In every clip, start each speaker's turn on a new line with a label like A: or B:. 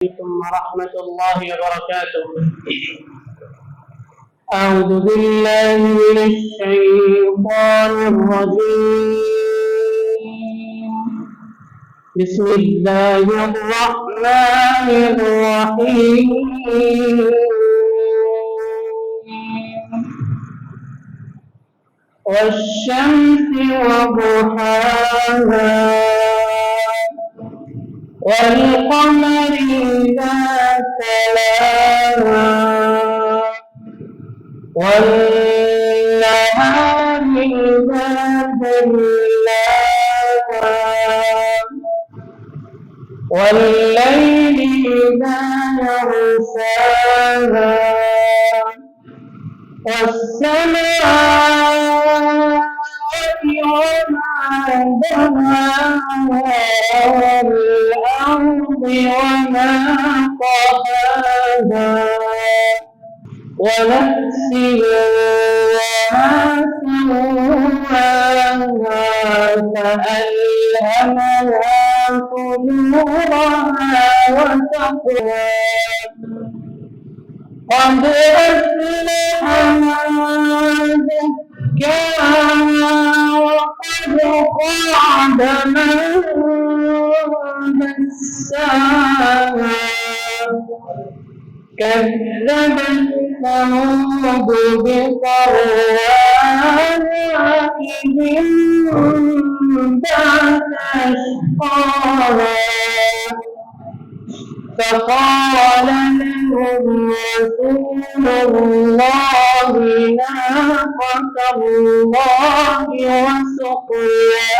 A: عليكم ورحمة الله وبركاته. أعوذ بالله من الشيطان الرجيم. بسم الله الرحمن الرحيم. والشمس وضحاها والقمر إذا تلاها والنهار إذا جلاها والليل إذا يغشاها والسماء وما بناها والأرض وما طحاها ونفس وما سواها فألهمها فجورها وتقواها قد أفلح من زكاها وقد خاب من دساها كذبت ثمود بطغواها إذ انبعث أشقاها فقال لهم رسول الله ناقة الله وسقياها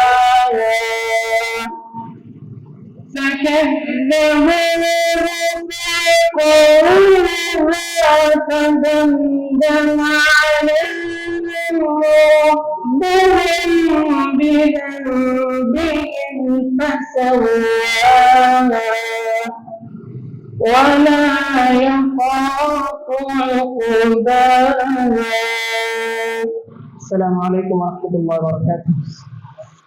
A: فكذبوه فعقروها فدمدم عليهم ربهم بذنبهم فسواها ولا يخاف عقباها. السلام عليكم ورحمة الله وبركاته.